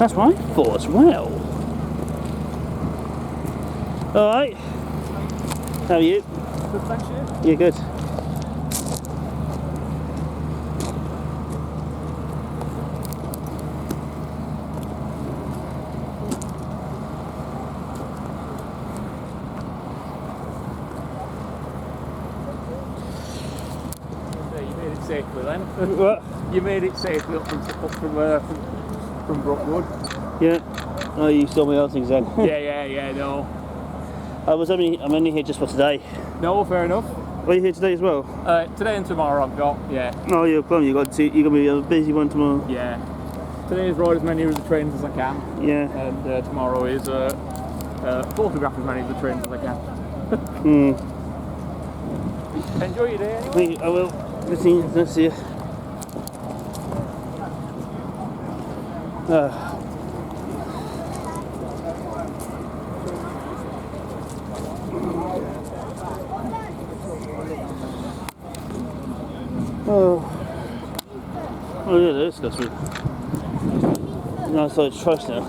That's what I thought as well. Alright. How are you? Good, thanks, you? Yeah, good. You made it safely then. What? You made it safely up from Brookwood. Yeah. Oh, you saw me other things then. yeah, no. I'm only here just for today. No, fair enough. Are you here today as well? Today and tomorrow I've got, yeah. Oh, you're gonna be a busy one tomorrow. Yeah. Today is ride as many of the trains as I can. Yeah. And tomorrow is photograph as many of the trains as I can. Enjoy your day anyway. I will. Let's see you. Oh yeah, this goes through. Nice little truss now.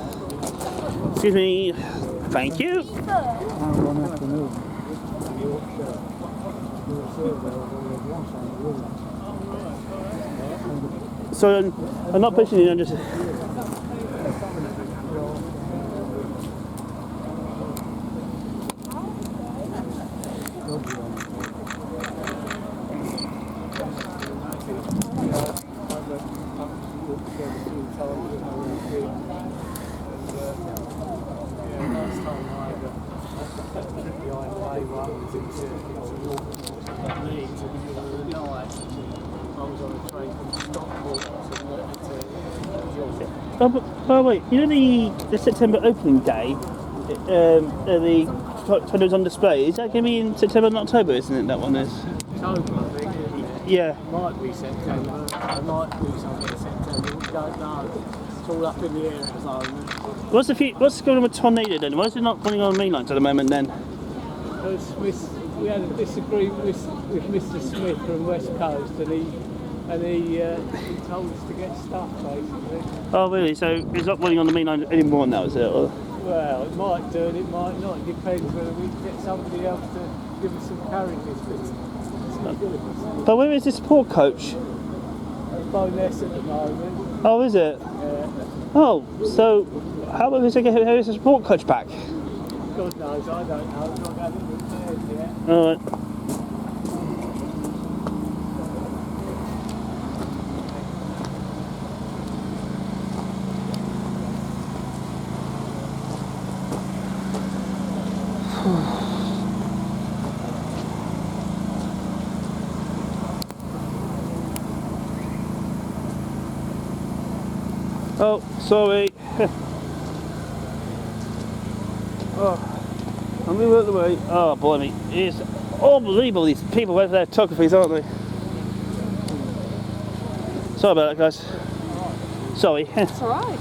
Excuse me. Thank you. So I'm not pushing you, I'm just... Oh wait, you know the September opening day, the photos on display, is that going to be in September and October, isn't it, that one is? October, I think, isn't it? Yeah. It might be September, it might be something in September, we don't know. It's all up in the air at the moment. What's going on with Tornado then? Why is it not running on main lines at the moment then? We had a disagreement with Mr. Smith from West Coast, and he told us to get stuff basically. Oh really? So it's not running on the main line anymore now, is it? Or? Well, it might do and it might not. It depends whether we can get somebody else to give us some carriages. But where is this support coach? Bonus at the moment. Oh, is it? Yeah. Oh, so how is the support coach back? God knows, I don't know. I've not had it repaired yet. Alright. Oh, sorry. Oh, I'm moving out of the way. Oh, blimey. It's unbelievable, these people with their photographies, aren't they? Sorry about that, guys. Sorry. It's alright.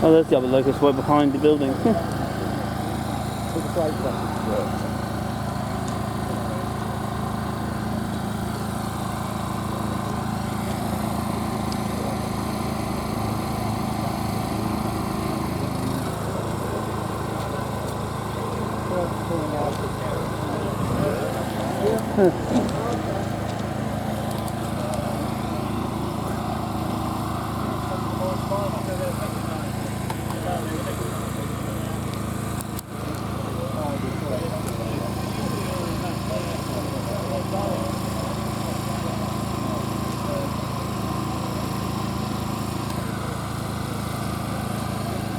Oh, there's the other locust right behind the building.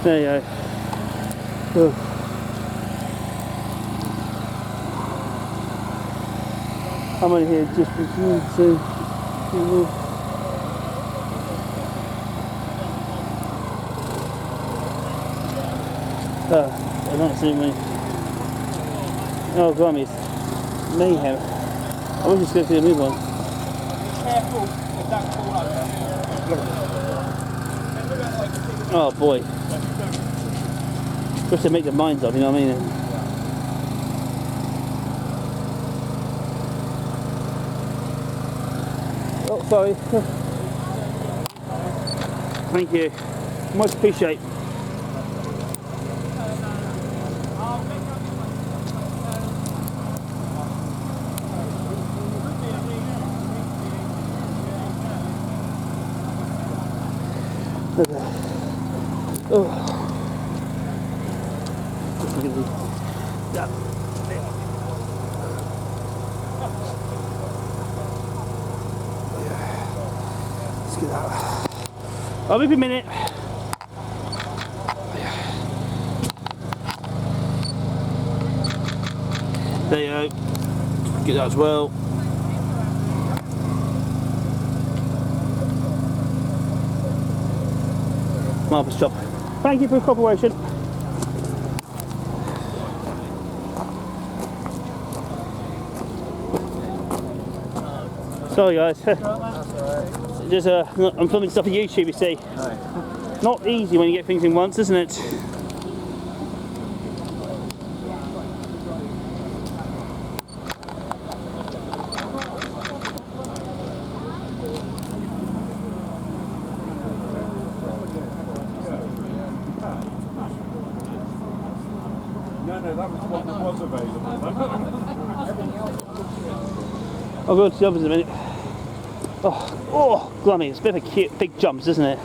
There you go. Oh. I'm only here just for you to. I don't see me. Oh, blimey, it's mayhem. I was just going to see a new one. Careful with that fall over. Oh boy. Just to make their minds up, you know what I mean? Oh, sorry. Thank you. Much appreciate. Oh. Let's get that. I'll be a minute. There you go. Get that as well. Marvellous job. Thank you for your cooperation. Sorry guys. Just I'm filming stuff for YouTube, you see. Not easy when you get things in once, isn't it? No, that was what was available. I'll go to the others in a minute. Oh, glummy, it's a bit of a cute, big jumps, isn't it?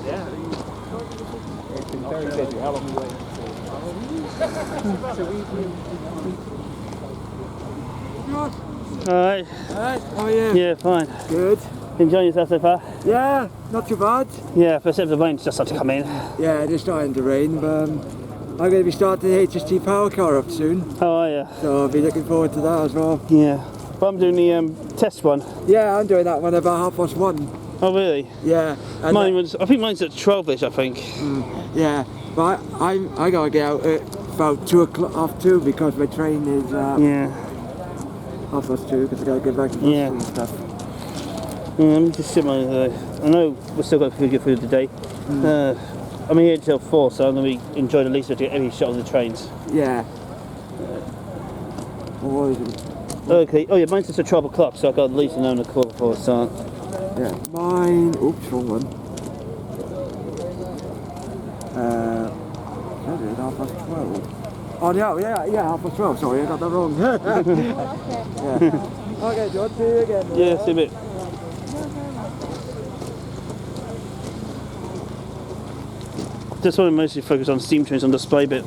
Yeah. It's been very busy. How long are we waiting for? Alright. Alright, how are you? Yeah, fine. Good. Enjoying yourself so far? Yeah, not too bad. Yeah, for a second the rain's just started to come in. Yeah, it is starting to rain, but I'm going to be starting the HST power car up soon. How are you? So I'll be looking forward to that as well. Yeah. But I'm doing the test one. Yeah, I'm doing that one about 1:30. Oh really? Yeah. And Mine was, I think mine's at 12ish, I think. yeah, but I got to get out at about 2 o'clock, half 2, because my train is Yeah. 2:30, because I got to get back to Yeah. and stuff. Let me just sit my. I know we've still got good food today. I'm here until 4, so I'm going to be enjoying at least to get every shot of the trains. Yeah. What is it? Okay. Oh yeah, mine's just at 12 o'clock, so I've got at least an hour and a quarter before it starts. Yeah, mine. Oops, wrong one. What is it? 12:30. Oh yeah, 12:30. Sorry, I got that wrong. Yeah. Okay, George, see you again. Yeah, see a bit. Just want to mostly focus on steam trains on display bit.